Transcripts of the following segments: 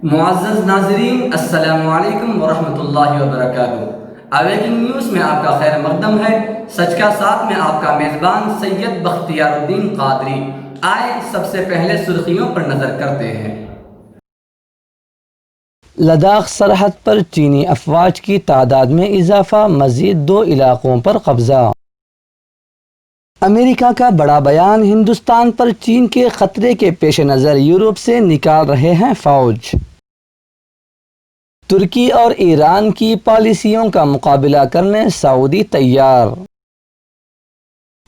معزز ناظرین، السلام علیکم ورحمۃ اللہ وبرکاتہ۔ اویکنگ نیوز میں آپ کا خیر مقدم ہے۔ سچ کا ساتھ میں آپ کا میزبان سید بختیار الدین قادری۔ آئے سب سے پہلے سرخیوں پر نظر کرتے ہیں۔ لداخ سرحد پر چینی افواج کی تعداد میں اضافہ، مزید 2 علاقوں پر قبضہ۔ امریکہ کا بڑا بیان، ہندوستان پر چین کے خطرے کے پیش نظر یورپ سے نکال رہے ہیں فوج۔ ترکی اور ایران کی پالیسیوں کا مقابلہ کرنے سعودی تیار۔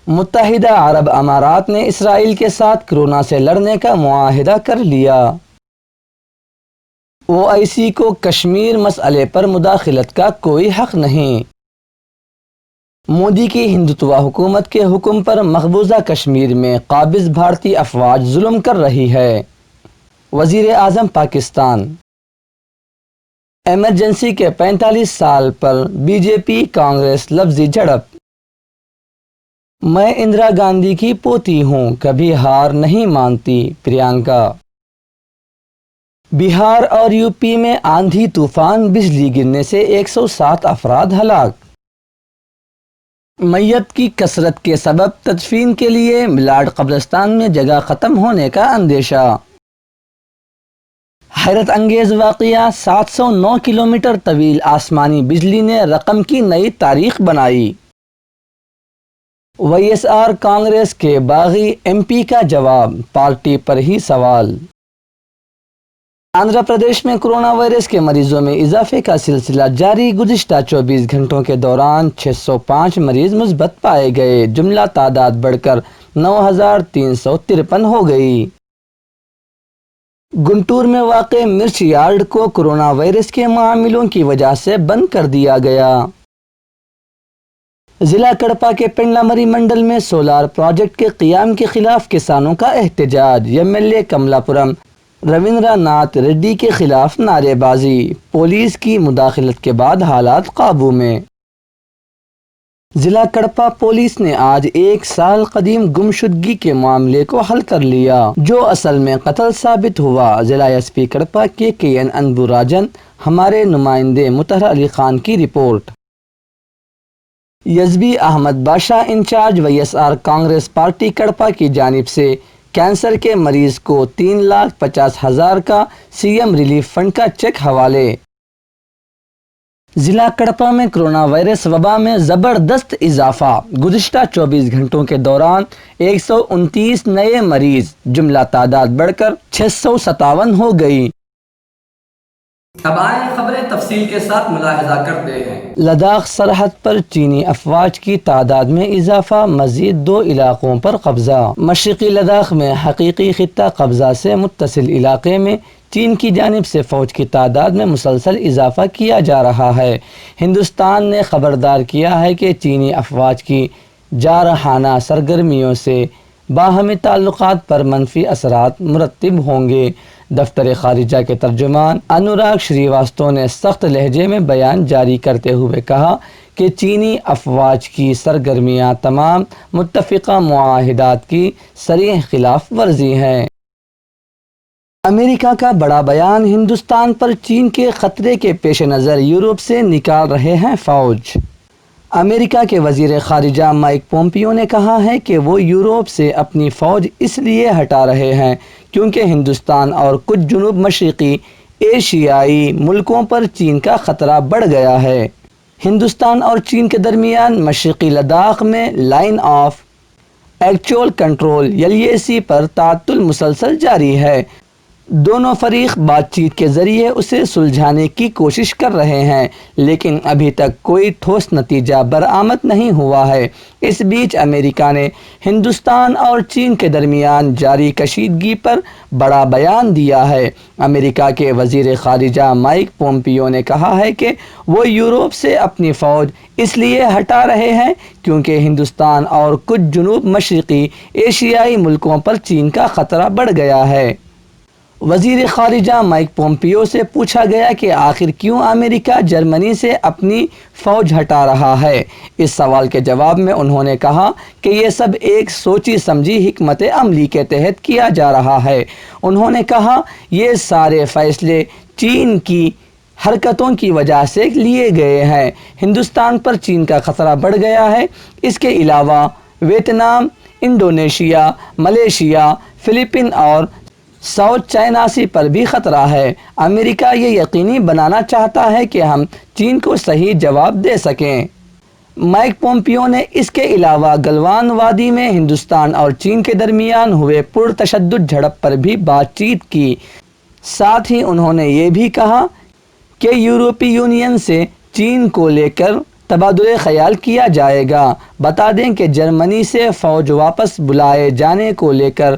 متحدہ عرب امارات نے اسرائیل کے ساتھ کورونا سے لڑنے کا معاہدہ کر لیا۔ OIC کو کشمیر مسئلے پر مداخلت کا کوئی حق نہیں۔ مودی کی ہندوتوا حکومت کے حکم پر مقبوضہ کشمیر میں قابض بھارتی افواج ظلم کر رہی ہے۔ وزیر اعظم پاکستان۔ ایمرجنسی کے 45 سال پر BJP کانگریس لفظی جھڑپ۔ میں اندرا گاندھی کی پوتی ہوں، کبھی ہار نہیں مانتی، پرینکا۔ بہار اور UP میں آندھی طوفان، بجلی گرنے سے 107 افراد ہلاک۔ میت کی کثرت کے سبب تدفین کے لیے ملاڈ قبرستان میں جگہ ختم ہونے کا اندیشہ۔ حیرت انگیز واقعہ، 709 کلومیٹر طویل آسمانی بجلی نے رقم کی نئی تاریخ بنائی۔ YSR کانگریس کے باغی MP کا جواب، پارٹی پر ہی سوال۔ آندھرا پردیش میں کورونا وائرس کے مریضوں میں اضافے کا سلسلہ جاری، گزشتہ 24 گھنٹوں کے دوران 605 مریض مثبت پائے گئے، جملہ تعداد بڑھ کر 9353 ہو گئی۔ گنٹور میں واقع مرچ یارڈ کو کورونا وائرس کے معاملوں کی وجہ سے بند کر دیا گیا۔ ضلع کڑپا کے پنڈلامری منڈل میں سولار پروجیکٹ کے قیام کے خلاف کسانوں کا احتجاج، MLA کملا پورم رویندرا ناتھ ریڈی کے خلاف نعرے بازی، پولیس کی مداخلت کے بعد حالات قابو میں۔ ضلع کڑپا پولیس نے آج 1 سال قدیم گمشدگی کے معاملے کو حل کر لیا، جو اصل میں قتل ثابت ہوا۔ ضلع SP کڑپا کے KN انبو راجن، ہمارے نمائندے مطہر علی خان کی رپورٹ۔ یزبی احمد بادشاہ انچارج YSR کانگریس پارٹی کڑپا کی جانب سے کینسر کے مریض کو 3,50,000 کا CM ریلیف فنڈ کا چیک حوالے۔ ضلع کڑپا میں کورونا وائرس وبا میں زبردست اضافہ، گزشتہ 24 گھنٹوں کے دوران 129 نئے مریض، جملہ تعداد بڑھ کر 657 ہو گئی۔ اب آئیں خبریں تفصیل کے ساتھ ملاحظہ کرتے ہیں۔ لداخ سرحد پر چینی افواج کی تعداد میں اضافہ، مزید 2 علاقوں پر قبضہ۔ مشرقی لداخ میں حقیقی خطہ قبضہ سے متصل علاقے میں چین کی جانب سے فوج کی تعداد میں مسلسل اضافہ کیا جا رہا ہے۔ ہندوستان نے خبردار کیا ہے کہ چینی افواج کی جارحانہ سرگرمیوں سے باہمی تعلقات پر منفی اثرات مرتب ہوں گے۔ دفتر خارجہ کے ترجمان انوراگ شریواستو نے سخت لہجے میں بیان جاری کرتے ہوئے کہا کہ چینی افواج کی سرگرمیاں تمام متفقہ معاہدات کی صریح خلاف ورزی ہیں۔ امریکہ کا بڑا بیان، ہندوستان پر چین کے خطرے کے پیش نظر یورپ سے نکال رہے ہیں فوج۔ امریکہ کے وزیر خارجہ مائک پومپیو نے کہا ہے کہ وہ یورپ سے اپنی فوج اس لیے ہٹا رہے ہیں کیونکہ ہندوستان اور کچھ جنوب مشرقی ایشیائی ملکوں پر چین کا خطرہ بڑھ گیا ہے۔ ہندوستان اور چین کے درمیان مشرقی لداخ میں line of actual control LAC پر تعطل مسلسل جاری ہے۔ دونوں فریق بات چیت کے ذریعے اسے سلجھانے کی کوشش کر رہے ہیں، لیکن ابھی تک کوئی ٹھوس نتیجہ برآمد نہیں ہوا ہے۔ اس بیچ امریکہ نے ہندوستان اور چین کے درمیان جاری کشیدگی پر بڑا بیان دیا ہے۔ امریکہ کے وزیر خارجہ مائک پومپیو نے کہا ہے کہ وہ یورپ سے اپنی فوج اس لیے ہٹا رہے ہیں کیونکہ ہندوستان اور کچھ جنوب مشرقی ایشیائی ملکوں پر چین کا خطرہ بڑھ گیا ہے۔ وزیر خارجہ مائک پومپیو سے پوچھا گیا کہ آخر کیوں امریکہ جرمنی سے اپنی فوج ہٹا رہا ہے۔ اس سوال کے جواب میں انہوں نے کہا کہ یہ سب ایک سوچی سمجھی حکمت عملی کے تحت کیا جا رہا ہے۔ انہوں نے کہا یہ سارے فیصلے چین کی حرکتوں کی وجہ سے لیے گئے ہیں۔ ہندوستان پر چین کا خطرہ بڑھ گیا ہے۔ اس کے علاوہ ویتنام، انڈونیشیا، ملیشیا، فلپائن اور ساؤتھ چائنا سی پر بھی خطرہ ہے۔ امریکہ یہ یقینی بنانا چاہتا ہے کہ ہم چین کو صحیح جواب دے سکیں۔ مائک پومپیو نے اس کے علاوہ گلوان وادی میں ہندوستان اور چین کے درمیان ہوئے پرتشدد جھڑپ پر بھی بات چیت کی۔ ساتھ ہی انہوں نے یہ بھی کہا کہ یورپی یونین سے چین کو لے کر تبادلہ خیال کیا جائے گا۔ بتا دیں کہ جرمنی سے فوج واپس بلائے جانے کو لے کر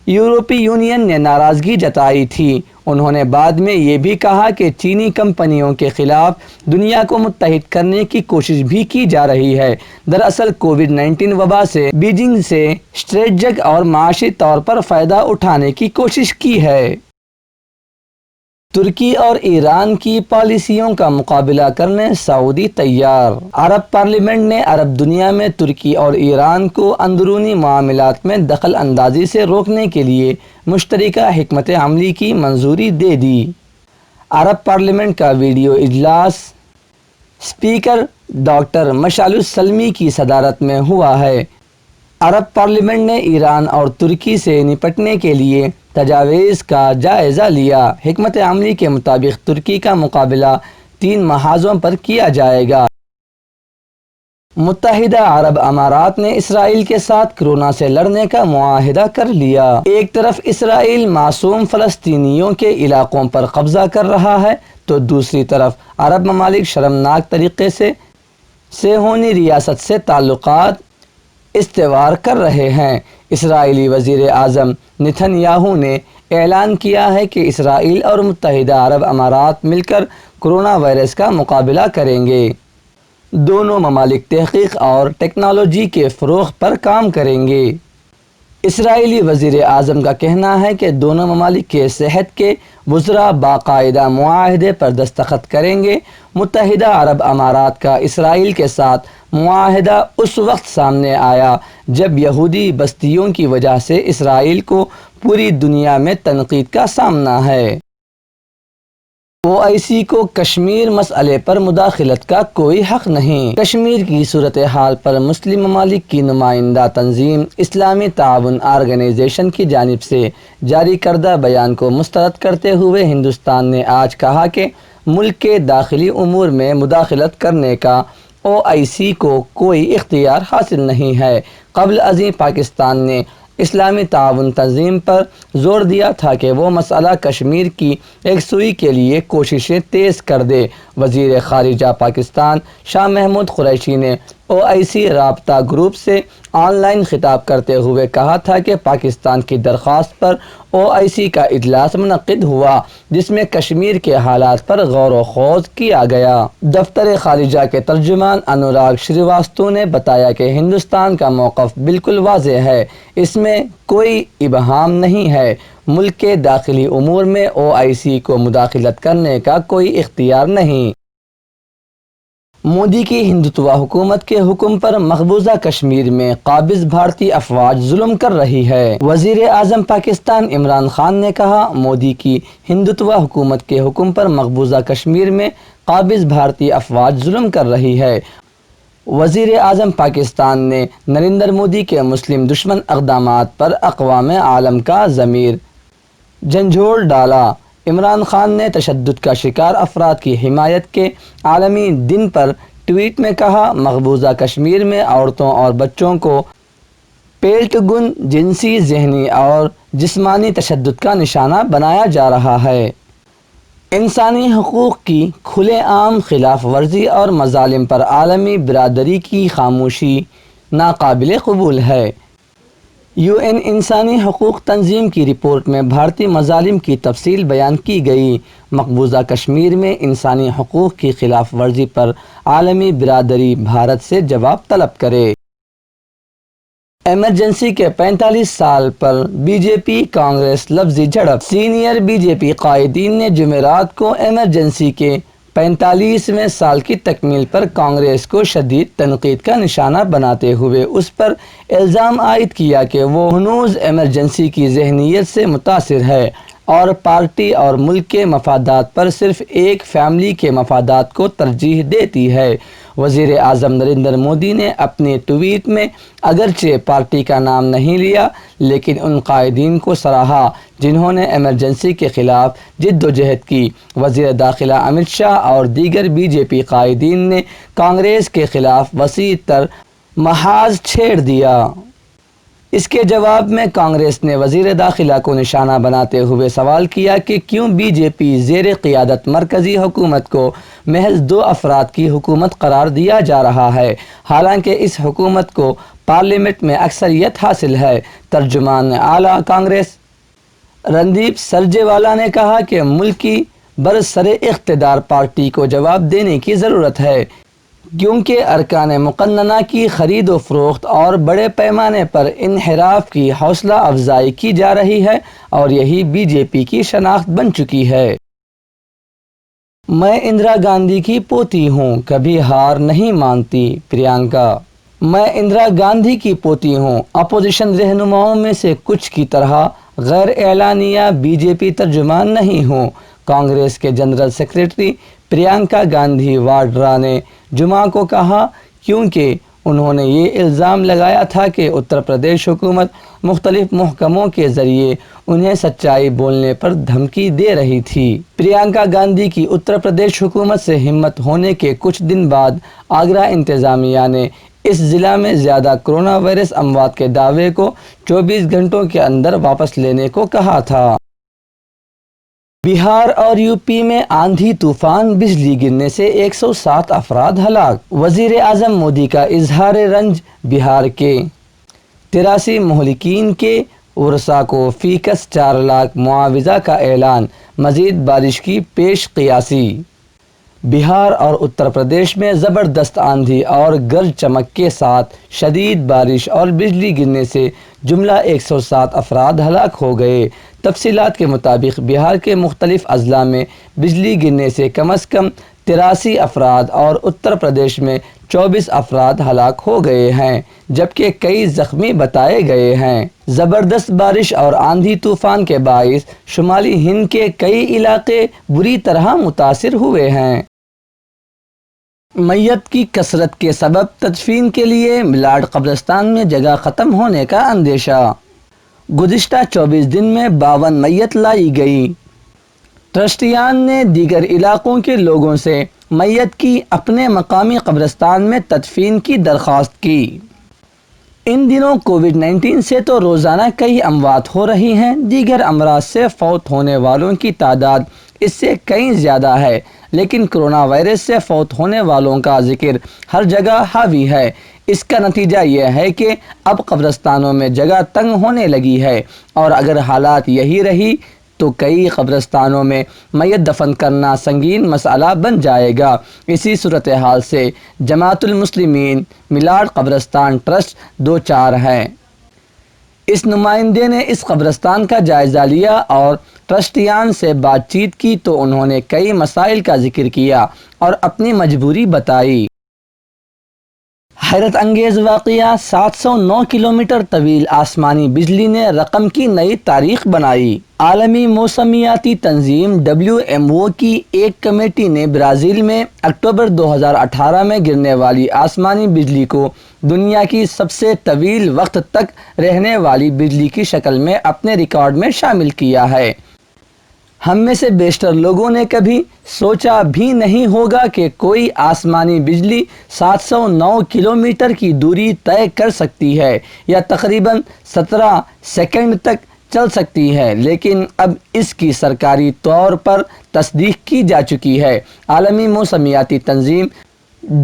یورپی یونین نے ناراضگی جتائی تھی۔ انہوں نے بعد میں یہ بھی کہا کہ چینی کمپنیوں کے خلاف دنیا کو متحد کرنے کی کوشش بھی کی جا رہی ہے۔ دراصل کووڈ-19 وبا سے بیجنگ سے اسٹریٹجک اور معاشی طور پر فائدہ اٹھانے کی کوشش کی ہے۔ ترکی اور ایران کی پالیسیوں کا مقابلہ کرنے سعودی تیار۔ عرب پارلیمنٹ نے عرب دنیا میں ترکی اور ایران کو اندرونی معاملات میں دخل اندازی سے روکنے کے لیے مشترکہ حکمت عملی کی منظوری دے دی۔ عرب پارلیمنٹ کا ویڈیو اجلاس اسپیکر ڈاکٹر مشعل السلمی کی صدارت میں ہوا ہے۔ عرب پارلیمنٹ نے ایران اور ترکی سے نپٹنے کے لیے تجاویز کا جائزہ لیا۔ حکمت عملی کے مطابق ترکی کا مقابلہ 3 محاذوں پر کیا جائے گا۔ متحدہ عرب امارات نے اسرائیل کے ساتھ کورونا سے لڑنے کا معاہدہ کر لیا۔ ایک طرف اسرائیل معصوم فلسطینیوں کے علاقوں پر قبضہ کر رہا ہے تو دوسری طرف عرب ممالک شرمناک طریقے سے صہیونی ریاست سے تعلقات استوار کر رہے ہیں۔ اسرائیلی وزیر اعظم نتن یاہو نے اعلان کیا ہے کہ اسرائیل اور متحدہ عرب امارات مل کر کورونا وائرس کا مقابلہ کریں گے۔ دونوں ممالک تحقیق اور ٹیکنالوجی کے فروغ پر کام کریں گے۔ اسرائیلی وزیر اعظم کا کہنا ہے کہ دونوں ممالک کے صحت کے وزراء باقاعدہ معاہدے پر دستخط کریں گے۔ متحدہ عرب امارات کا اسرائیل کے ساتھ معاہدہ اس وقت سامنے آیا جب یہودی بستیوں کی وجہ سے اسرائیل کو پوری دنیا میں تنقید کا سامنا ہے۔ OIC کو کشمیر مسئلے پر مداخلت کا کوئی حق نہیں۔ کشمیر کی صورتحال پر مسلم ممالک کی نمائندہ تنظیم اسلامی تعاون آرگنائزیشن کی جانب سے جاری کردہ بیان کو مسترد کرتے ہوئے ہندوستان نے آج کہا کہ ملک کے داخلی امور میں مداخلت کرنے کا OIC کو کوئی اختیار حاصل نہیں ہے۔ قبل ازیں پاکستان نے اسلامی تعاون تنظیم پر زور دیا تھا کہ وہ مسئلہ کشمیر کی یکسوئی کے لیے کوششیں تیز کر دے۔ وزیر خارجہ پاکستان شاہ محمود قریشی نے OIC رابطہ گروپ سے آن لائن خطاب کرتے ہوئے کہا تھا کہ پاکستان کی درخواست پر OIC کا اجلاس منعقد ہوا جس میں کشمیر کے حالات پر غور و خوض کیا گیا۔ دفتر خارجہ کے ترجمان انوراگ شریواستو نے بتایا کہ ہندوستان کا موقف بالکل واضح ہے، اس میں کوئی ابہام نہیں ہے۔ ملک کے داخلی امور میں OIC کو مداخلت کرنے کا کوئی اختیار نہیں۔ مودی کی ہندوتوا حکومت کے حکم پر مقبوضہ کشمیر میں قابض بھارتی افواج ظلم کر رہی ہے۔ وزیر اعظم پاکستان عمران خان نے کہا مودی کی ہندوتوا حکومت کے حکم پر مقبوضہ کشمیر میں قابض بھارتی افواج ظلم کر رہی ہے۔ وزیر اعظم پاکستان نے نریندر مودی کے مسلم دشمن اقدامات پر اقوام عالم کا ضمیر جھنجھوڑ ڈالا۔ عمران خان نے تشدد کا شکار افراد کی حمایت کے عالمی دن پر ٹویٹ میں کہا مقبوضہ کشمیر میں عورتوں اور بچوں کو پیلٹگن جنسی، ذہنی اور جسمانی تشدد کا نشانہ بنایا جا رہا ہے۔ انسانی حقوق کی کھلے عام خلاف ورزی اور مظالم پر عالمی برادری کی خاموشی ناقابل قبول ہے۔ UN انسانی حقوق تنظیم کی رپورٹ میں بھارتی مظالم کی تفصیل بیان کی گئی۔ مقبوضہ کشمیر میں انسانی حقوق کی خلاف ورزی پر عالمی برادری بھارت سے جواب طلب کرے۔ ایمرجنسی کے 45 سال پر بی جے پی کانگریس لفظی جھڑپ۔ سینئر بی جے پی قائدین نے جمعرات کو ایمرجنسی کے 45ویں سال کی تکمیل پر کانگریس کو شدید تنقید کا نشانہ بناتے ہوئے اس پر الزام عائد کیا کہ وہ ہنوز ایمرجنسی کی ذہنیت سے متاثر ہے اور پارٹی اور ملک کے مفادات پر صرف ایک فیملی کے مفادات کو ترجیح دیتی ہے۔ وزیر اعظم نریندر مودی نے اپنے ٹویٹ میں اگرچہ پارٹی کا نام نہیں لیا لیکن ان قائدین کو سراہا جنہوں نے ایمرجنسی کے خلاف جد و جہد کی۔ وزیر داخلہ امت شاہ اور دیگر بی جے پی قائدین نے کانگریس کے خلاف وسیع تر محاذ چھیڑ دیا۔ اس کے جواب میں کانگریس نے وزیر داخلہ کو نشانہ بناتے ہوئے سوال کیا کہ کیوں بی جے پی زیر قیادت مرکزی حکومت کو محض 2 افراد کی حکومت قرار دیا جا رہا ہے، حالانکہ اس حکومت کو پارلیمنٹ میں اکثریت حاصل ہے۔ ترجمان اعلیٰ کانگریس رندیپ سرجیوالا نے کہا کہ ملک کی برسر اقتدار پارٹی کو جواب دینے کی ضرورت ہے کیونکہ ارکان مقننہ کی خرید و فروخت اور بڑے پیمانے پر انحراف کی حوصلہ افزائی کی جا رہی ہے اور یہی بی جے پی کی شناخت بن چکی ہے۔ میں اندرا گاندھی کی پوتی ہوں، کبھی ہار نہیں مانتی، پرینکا۔ میں اندرا گاندھی کی پوتی ہوں، اپوزیشن رہنماؤں میں سے کچھ کی طرح غیر اعلانیہ بی جے پی ترجمان نہیں ہوں، کانگریس کے جنرل سیکرٹری پرینکا گاندھی واڈرا نے جمعہ کو کہا، کیونکہ انہوں نے یہ الزام لگایا تھا کہ اتر پردیش حکومت مختلف محکموں کے ذریعے انہیں سچائی بولنے پر دھمکی دے رہی تھی۔ پرینکا گاندھی کی اتر پردیش حکومت سے ہمت ہونے کے کچھ دن بعد آگرہ انتظامیہ نے اس ضلع میں زیادہ کرونا وائرس اموات کے دعوے کو 24 گھنٹوں کے اندر واپس لینے کو کہا تھا۔ بہار اور یو پی میں آندھی طوفان بجلی گرنے سے 107 افراد ہلاک۔ وزیر اعظم مودی کا اظہار رنج، بہار کے 83 مہلکین کے ورثاء کو فی کس 4 لاکھ معاوضہ کا اعلان، مزید بارش کی پیش قیاسی۔ بہار اور اتر پردیش میں زبردست آندھی اور گرج چمک کے ساتھ شدید بارش اور بجلی گرنے سے جملہ 107 افراد ہلاک ہو گئے۔ تفصیلات کے مطابق بہار کے مختلف اضلاع میں بجلی گرنے سے کم از کم 83 افراد اور اتر پردیش میں 24 افراد ہلاک ہو گئے ہیں جبکہ کئی زخمی بتائے گئے ہیں۔ زبردست بارش اور آندھی طوفان کے باعث شمالی ہند کے کئی علاقے بری طرح متاثر ہوئے ہیں۔ میت کی کثرت کے سبب تدفین کے لیے میلاڈ قبرستان میں جگہ ختم ہونے کا اندیشہ۔ گزشتہ 24 دن میں 52 میت لائی گئی۔ ٹرسٹیان نے دیگر علاقوں کے لوگوں سے میت کی اپنے مقامی قبرستان میں تدفین کی درخواست کی۔ ان دنوں کووڈ-19 سے تو روزانہ کئی اموات ہو رہی ہیں، دیگر امراض سے فوت ہونے والوں کی تعداد اس سے کہیں زیادہ ہے، لیکن کرونا وائرس سے فوت ہونے والوں کا ذکر ہر جگہ حاوی ہے۔ اس کا نتیجہ یہ ہے کہ اب قبرستانوں میں جگہ تنگ ہونے لگی ہے اور اگر حالات یہی رہی تو کئی قبرستانوں میں میت دفن کرنا سنگین مسئلہ بن جائے گا۔ اسی صورتحال سے جماعت المسلمین میلاڈ قبرستان ٹرسٹ دوچار ہے۔ اس نمائندے نے اس قبرستان کا جائزہ لیا اور ٹرسٹیان سے بات چیت کی تو انہوں نے کئی مسائل کا ذکر کیا اور اپنی مجبوری بتائی۔ حیرت انگیز واقعہ، 709 کلومیٹر طویل آسمانی بجلی نے رقم کی نئی تاریخ بنائی۔ عالمی موسمیاتی تنظیم WMO کی ایک کمیٹی نے برازیل میں اکتوبر 2018 میں گرنے والی آسمانی بجلی کو دنیا کی سب سے طویل وقت تک رہنے والی بجلی کی شکل میں اپنے ریکارڈ میں شامل کیا ہے۔ ہم میں سے بیشتر لوگوں نے کبھی سوچا بھی نہیں ہوگا کہ کوئی آسمانی بجلی 709 کلومیٹر کی دوری طے کر سکتی ہے یا تقریباً 17 سیکنڈ تک چل سکتی ہے، لیکن اب اس کی سرکاری طور پر تصدیق کی جا چکی ہے۔ عالمی موسمیاتی تنظیم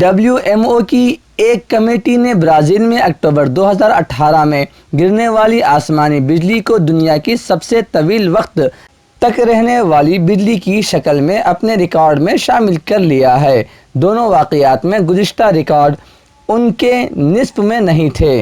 WMO کی ایک کمیٹی نے برازیل میں اکتوبر 2018 میں گرنے والی آسمانی بجلی کو دنیا کی سب سے طویل وقت تک رہنے والی بجلی کی شکل میں اپنے ریکارڈ میں شامل کر لیا ہے۔ دونوں واقعات میں گزشتہ ریکارڈ ان کے نصف میں نہیں تھے۔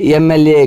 MLA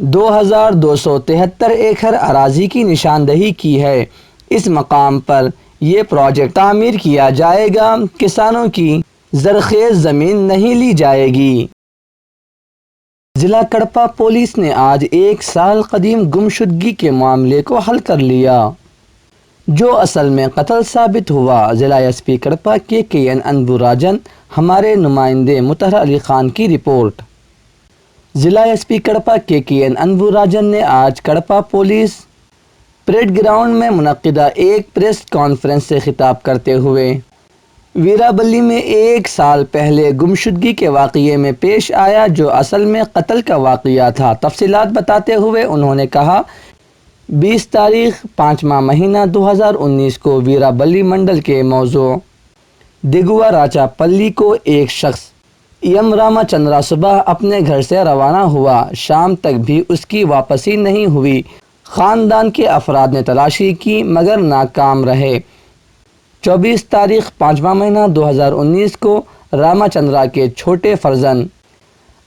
2273 ایکڑ اراضی کی نشاندہی کی ہے۔ اس مقام پر یہ پروجیکٹ تعمیر کیا جائے گا، کسانوں کی زرخیز زمین نہیں لی جائے گی۔ ضلع کڑپا پولیس نے آج 1 سال قدیم گمشدگی کے معاملے کو حل کر لیا، جو اصل میں قتل ثابت ہوا۔ ضلع ایس پی کڑپا KKN انبو راجن، ہمارے نمائندے مطہر علی خان کی رپورٹ۔ ضلع ایس پی کڑپا KKN انبو راجن نے آج کڑپا پولیس پریڈ گراؤنڈ میں منعقدہ ایک پریس کانفرنس سے خطاب کرتے ہوئے ویرابلی میں 1 سال پہلے گمشدگی کے واقعے میں پیش آیا جو اصل میں قتل کا واقعہ تھا، تفصیلات بتاتے ہوئے انہوں نے کہا 20 تاریخ 5واں مہینہ 2019 کو ویرابلی منڈل کے موضوع دگوا راچا پلی کو ایک شخص یم راما چندرا صبح اپنے گھر سے روانہ ہوا، شام تک بھی اس کی واپسی نہیں ہوئی۔ خاندان کے افراد نے تلاشی کی مگر ناکام رہے۔ 24 تاریخ 5واں مہینہ 2019 کو راما چندرا کے چھوٹے فرزند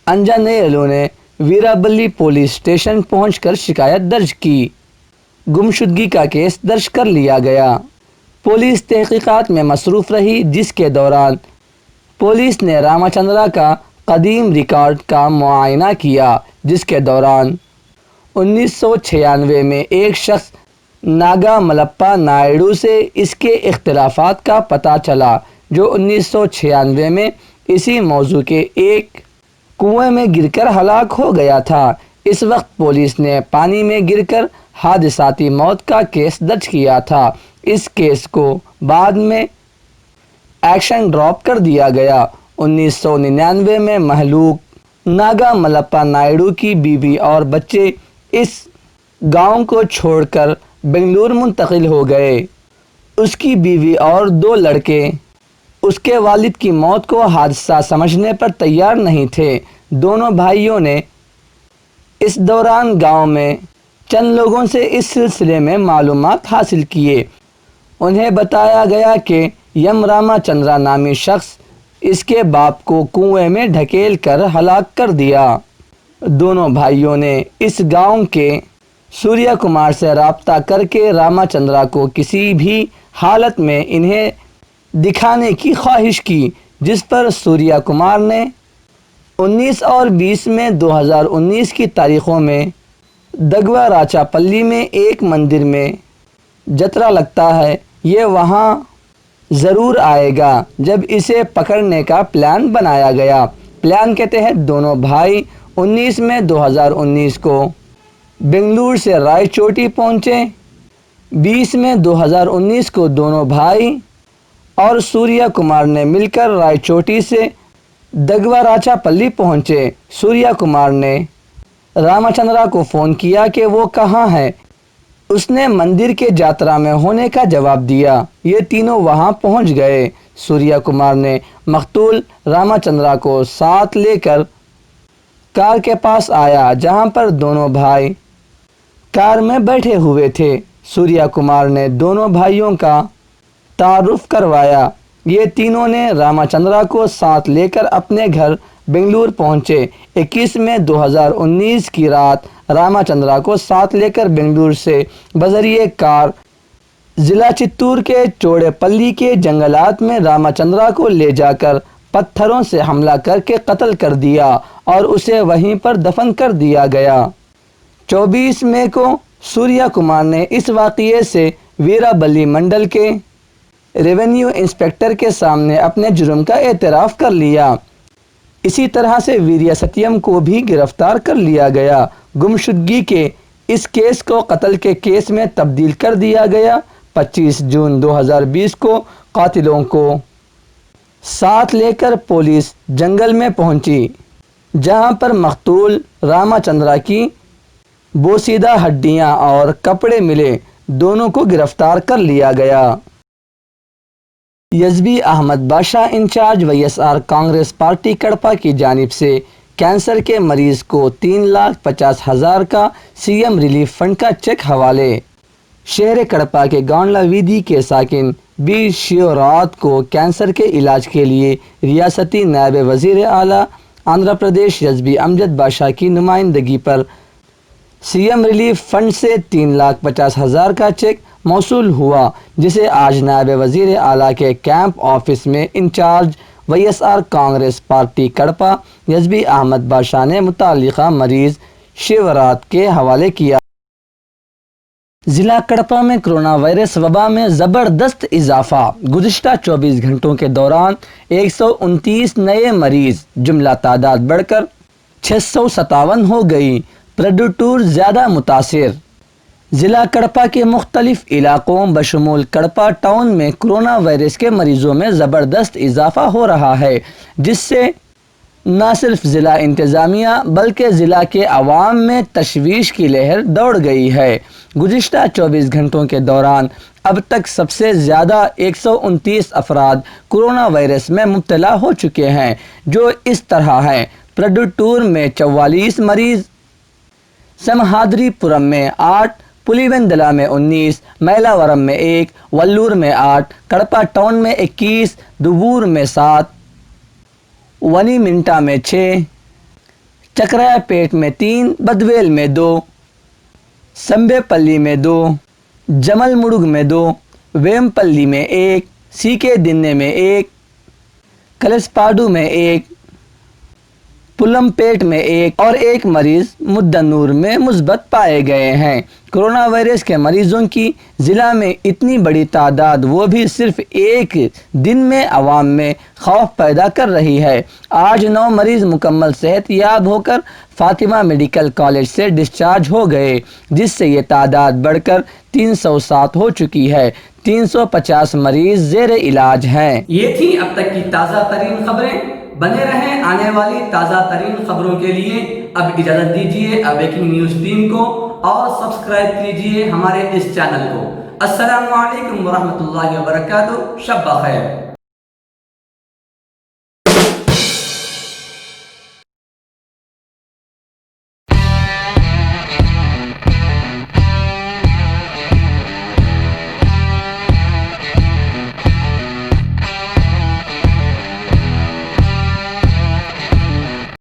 انجانیلو نے ویرابلی پولیس اسٹیشن پہنچ کر شکایت درج کی۔ گمشدگی کا کیس درج کر لیا گیا۔ پولیس تحقیقات میں مصروف رہی، جس کے دوران پولیس نے راما چندرا کا قدیم ریکارڈ کا معائنہ کیا، جس کے دوران 1996 میں ایک شخص ناگا ملپا نائیڈو سے اس کے اختلافات کا پتہ چلا، جو 1996 میں اسی موضوع کے ایک کنویں میں گر کر ہلاک ہو گیا تھا۔ اس وقت پولیس نے پانی میں گر کر حادثاتی موت کا کیس درج کیا تھا۔ اس کیس کو بعد میں ایکشن ڈراپ کر دیا گیا۔ 1999 میں مہلوک ناگا ملپا نائیڈو کی بیوی اور بچے اس گاؤں کو چھوڑ کر بنگلور منتقل ہو گئے۔ اس کی بیوی اور 2 لڑکے اس کے والد کی موت کو حادثہ سمجھنے پر تیار نہیں تھے۔ دونوں بھائیوں نے اس دوران گاؤں میں چند لوگوں سے اس سلسلے میں معلومات حاصل کیے۔ انہیں بتایا گیا کہ یم راما چندرا نامی شخص اس کے باپ کو کنویں میں ڈھکیل کر ہلاک کر دیا۔ دونوں بھائیوں نے اس گاؤں کے سوریا کمار سے رابطہ کر کے راما چندرا کو کسی بھی حالت میں انہیں دکھانے کی خواہش کی، جس پر سوریا کمار نے 19 اور 20 میں 2019 کی تاریخوں میں دگوا راچا پلی میں ایک مندر میں جترا لگتا ہے، یہ وہاں ضرور آئے گا۔ جب اسے پکڑنے کا پلان بنایا گیا، پلان کے تحت دونوں بھائی 19 میں 2019 کو بنگلور سے رائے چوٹی پہنچے۔ 20 میں 2019 کو دونوں بھائی اور سوریا کمار نے مل کر رائے چوٹی سے دگوا راچا پلی پہنچے۔ سوریا کمار نے راما چندرا کو فون کیا کہ وہ کہاں ہے۔ اس نے مندر کے جاترا میں ہونے کا جواب دیا۔ یہ تینوں وہاں پہنچ گئے۔ سوریا کمار نے مقتول راما چندرا کو ساتھ لے کر کار کے پاس آیا، جہاں پر دونوں بھائی کار میں بیٹھے ہوئے تھے۔ سوریا کمار نے دونوں بھائیوں کا تعارف کروایا۔ یہ تینوں نے راما چندرا کو ساتھ لے کر اپنے گھر بنگلور پہنچے۔ 21 میں 2019 کی رات راما چندرا کو ساتھ لے کر بنگلور سے بذریعہ کار ضلع چتور کے چوڑے پلی کے جنگلات میں راما چندرا کو لے جا کر پتھروں سے حملہ کر کے قتل کر دیا اور اسے وہیں پر دفن کر دیا گیا۔ 24 مئی کو سوریا کمار نے اس واقعے سے ویرابلی منڈل کے ریونیو انسپکٹر کے سامنے اپنے جرم کا اعتراف کر لیا۔ اسی طرح سے ویریا ستیم کو بھی گرفتار کر لیا گیا۔ گمشدگی کے اس کیس کو قتل کے کیس میں تبدیل کر دیا گیا۔ 25 جون 2020 کو قاتلوں کو ساتھ لے کر پولیس جنگل میں پہنچی، جہاں پر مقتول راما چندرا کی بوسیدہ ہڈیاں اور کپڑے ملے۔ دونوں کو گرفتار کر لیا گیا۔ یزبی احمد بادشاہ انچارج WSR کانگریس پارٹی کڑپا کی جانب سے کینسر کے مریض کو 3,50,000 کا CM ریلیف فنڈ کا چیک حوالے۔ شہر کڑپا کے گانڈلا ویدی کے ساکن بی شیورات کو کینسر کے علاج کے لیے ریاستی نائب وزیر اعلیٰ آندھرا پردیش یزبی امجد بادشاہ کی نمائندگی پر سی ایم ریلیف فنڈ سے 3,50,000 کا چیک موصول ہوا، جسے آج نائب وزیر اعلیٰ کے کیمپ آفس میں in charge WSR Congress party Kadapa یزبی احمد بادشاہ نے متعلقہ مریض شیورات کے حوالے کیا۔ ضلع کڑپا میں کرونا وائرس وبا میں زبردست اضافہ، گزشتہ 24 گھنٹوں کے دوران 129 نئے مریض، جملہ تعداد بڑھ کر 657 ہو گئی۔ پریڈیٹور زیادہ متاثر، ضلع کڑپا کے مختلف علاقوں بشمول کڑپا ٹاؤن میں کرونا وائرس کے مریضوں میں زبردست اضافہ ہو رہا ہے، جس سے نہ صرف ضلع انتظامیہ بلکہ ضلع کے عوام میں تشویش کی لہر دوڑ گئی ہے۔ گزشتہ 24 گھنٹوں کے دوران اب تک سب سے زیادہ 129 افراد کرونا وائرس میں مبتلا ہو چکے ہیں، جو اس طرح ہیں: پریڈیٹور میں 44 مریض، سمہادری پورم میں 8، پولیوندلا میں 19، میلاورم میں 1، ولور میں 8، کڑپا ٹاؤن میں 21، دبور میں 7، ونی منٹا میں 6، چکرایا پیٹ میں 3، بدویل میں 2، سمبے پلی میں 2، جمل مڑگ میں 2، ویم پلی میں 1، سی کے دنے میں 1، کلسپاڈو میں 1، پلم پیٹ میں 1 اور 1 مریض مدنور میں مثبت پائے گئے ہیں۔ کرونا وائرس کے مریضوں کی ضلع میں اتنی بڑی تعداد وہ بھی صرف ایک دن میں عوام میں خوف پیدا کر رہی ہے۔ آج 9 مریض مکمل صحت یاب ہو کر فاطمہ میڈیکل کالج سے ڈسچارج ہو گئے، جس سے یہ تعداد بڑھ کر 307 ہو چکی ہے۔ 350 مریض زیر علاج ہیں۔ یہ تھی اب تک کی تازہ ترین خبریں۔ بنے رہیں آنے والی تازہ ترین خبروں کے لیے۔ اب اجازت دیجیے اویکنگ نیوز ٹیم کو اور سبسکرائب کیجیے ہمارے اس چینل کو۔ السلام علیکم ورحمۃ اللہ وبرکاتہ۔ شب بخیر۔